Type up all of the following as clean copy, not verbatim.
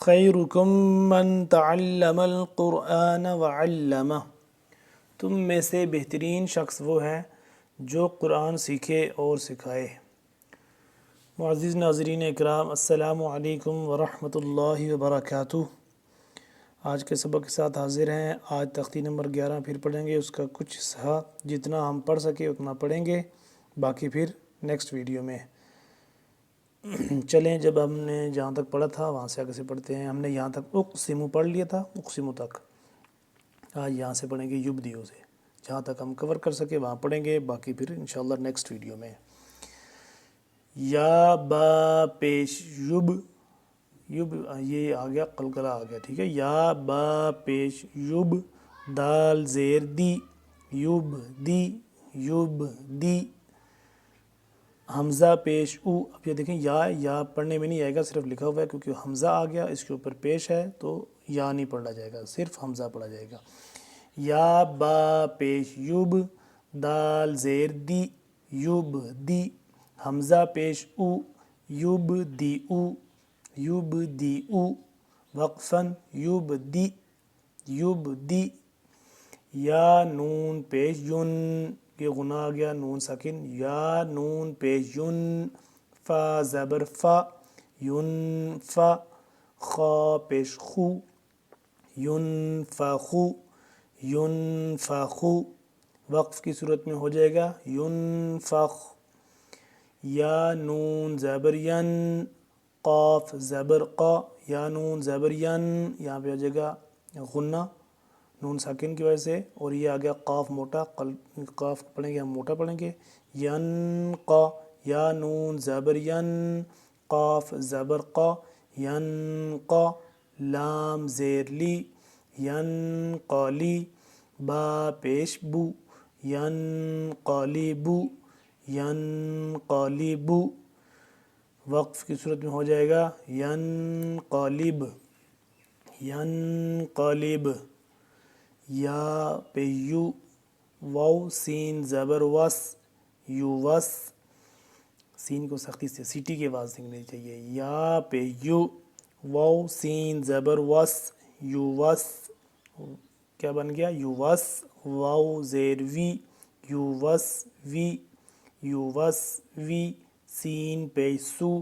خیرکم من تعلم القرآن وعلمہ، تم میں سے بہترین شخص وہ ہے جو قرآن سیکھے اور سکھائے۔ معزز ناظرین اکرام، السلام علیکم ورحمۃ اللہ وبرکاتہ۔ آج کے سبق کے ساتھ حاضر ہیں۔ آج تختی نمبر 11 پھر پڑھیں گے، اس کا کچھ حصہ جتنا ہم پڑھ سکے اتنا پڑھیں گے، باقی پھر نیکسٹ ویڈیو میں۔ چلیں، جب ہم نے جہاں تک پڑھا تھا وہاں سے آگے سے پڑھتے ہیں۔ ہم نے یہاں تک اقسمو پڑھ لیا تھا، اقسمو تک۔ آج یہاں سے پڑھیں گے یبدیو سے، جہاں تک ہم کور کر سکے وہاں پڑھیں گے، باقی پھر انشاءاللہ نیکسٹ ویڈیو میں۔ یا با پیش یب، یب یہ آ گیا، قلقلہ آ گیا، ٹھیک ہے۔ یا با پیش یب، دال زیر دی، یب دی، یب دی، حمزہ پیش او۔ اب یہ دیکھیں یا پڑھنے میں نہیں آئے گا، صرف لکھا ہوا ہے کیونکہ حمزہ آ گیا اس کے اوپر پیش ہے، تو یا نہیں پڑھا جائے گا، صرف حمزہ پڑھا جائے گا۔ یا با پیش یب، دال زیر دی، یب دی، حمزہ پیش او، یب دی او، یب دی او، وقفاً یب دی، یب دی۔ یا نون پیش ین، یہ غنہ آ گیا، نون ساکن، یا نون پیش ین، فا زبر فا، ین فا، خا پیش خو، ین فا خو، ین فا خو، وقف کی صورت میں ہو جائے گا ین فخ۔ یا نون زبر ین، قاف زبر قا، یا نون زبر ین، یہاں پہ آ جائے گا غنہ نون ساکن کی وجہ سے، اور یہ آ گیا قاف موٹا، قاف پڑھیں گے ہم موٹا پڑھیں گے، ین قا، یا نون زبر ین، قاف زبر قا، ین قا، لام زیر لی، ین قالی، با پیش بو، ین قالی بو، ین قالی بو، وقف کی صورت میں ہو جائے گا ین قالب، ین قالب۔ یا پہ یو، واو سین زبر وس، یو وس، سین کو سختی سے سیٹی کی آواز نکلنی چاہیے۔ یا پہ یو، واو سین زبر وس، یو وس، کیا بن گیا یو وس، واو زیر وی، یو وس وی، یو وس وی، سین پہ سو،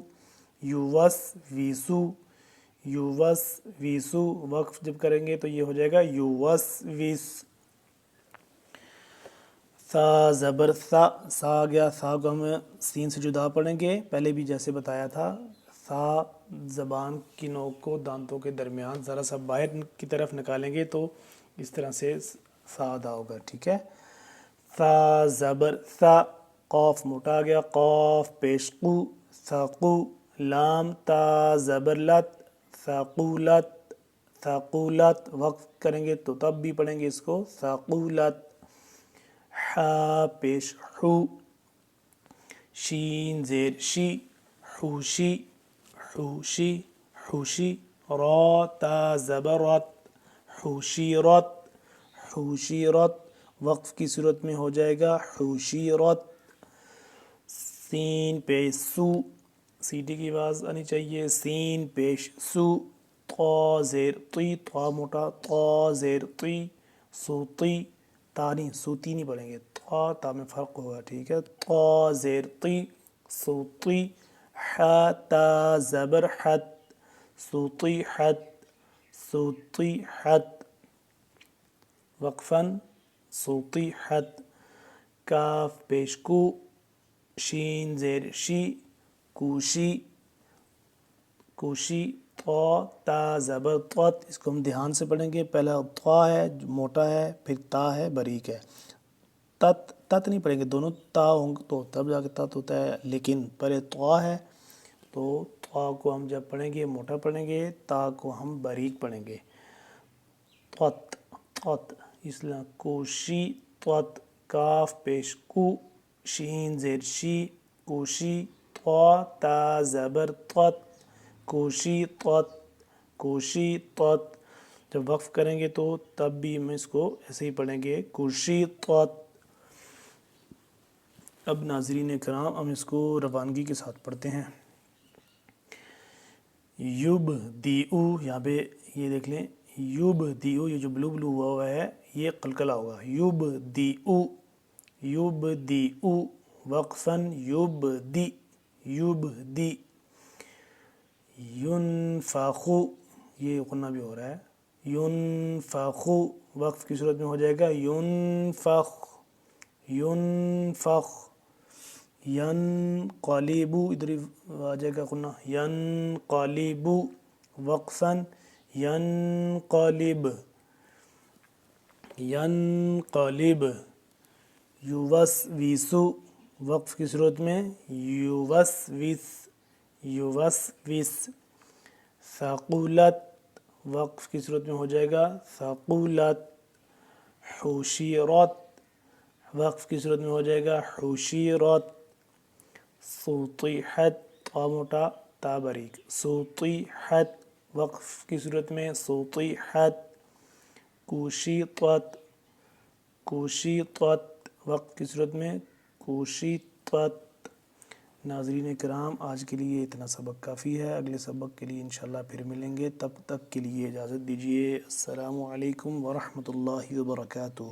یو وس وی سو، یو وس ویسو، وقف جب کریں گے تو یہ ہو جائے گا یو وس ویس۔ سا زبر سا، سا آ گیا، سا کو ہم سین سے جدا پڑھیں گے، پہلے بھی جیسے بتایا تھا۔ سا زبان کی نوک کو دانتوں کے درمیان ذرا سا باہر کی طرف نکالیں گے تو اس طرح سے سا ادا ہوگا، ٹھیک ہے۔ سا زبر سا، قاف موٹا آ گیا، قاف پیش قو، ثقو، لام تا زبر لت، ثقولت، ثقولت، وقف کریں گے تو تب بھی پڑھیں گے اس کو ثقولت۔ حا پیش حو، شین زیر شی، حوشی، حوشی، حوشی، را تا زبر رت، حوشیرت، حوشیرت، وقف کی صورت میں ہو جائے گا حوشیرت۔ سین پیش سو، سیٹی کی آواز آنی چاہیے، سین پیش سو، طا زیر طی، طا موٹا، طا زیر طی، سوطی، تا نہیں سوتی نہیں پڑھیں گے، تا میں فرق ہوگا، ٹھیک ہے۔ طا زیر طی، سوطی، حا تا زبر حت، سوطی حت، سوطی حت، وقفاً سوطی حت۔ کاف پیش کو، شین زیر شی، کوشی، کوشی، طا تا زبر طت، اس کو ہم دھیان سے پڑھیں گے، پہلا طا ہے موٹا ہے، پھر تا ہے باریک ہے، تت، تت نہیں پڑھیں گے، دونوں تا ہوں گے تو تب جا کے تت ہوتا ہے، لیکن پہلے طا ہے تو طا کو ہم جب پڑھیں گے موٹا پڑھیں گے، تا کو ہم باریک پڑھیں گے، طت، طت، اس لیے کوشی طت، کاف پیش کو، شین زیر شی، کوشی، طا تا زبر طت، کوشی طت، کوشی طت، جب وقف کریں گے تو تب بھی ہم اس کو ایسے ہی پڑھیں گے کوشی طت۔ اب ناظرین کرام ہم اس کو روانگی کے ساتھ پڑھتے ہیں۔ یبدیعو، یہاں پہ یہ دیکھ لیں یبدیعو، یہ جو بلو بلو ہوا ہے یہ قلقلہ ہوگا، یبدیعو یبدیعو وقفاً یبدی یبدی، ینفخو یہ غنہ بھی ہو رہا ہے، ینفخو وقف کی صورت میں ہو جائے گا ینفخ ینفخ، ینقلبو ادھر آ جائے گا غنہ، ینقلبو وقفاً ینقلب ینقلب، یوسوسو وقف کی صورت میں یوسوس یوسوس، ثقلت وقف کی صورت میں ہو جائے گا ثقلت، حشرت وقف کی صورت میں ہو جائے گا حشرت، سطحت طا موٹا تا باریک، سطحت وقف کی صورت میں سطحت، کشطت کشطت وقف کی صورت میں کشطت۔ ناظرین کرام آج کے لیے اتنا سبق کافی ہے، اگلے سبق کے لیے انشاءاللہ پھر ملیں گے، تب تک کے لیے اجازت دیجیے، السلام علیکم ورحمۃ اللہ وبرکاتہ۔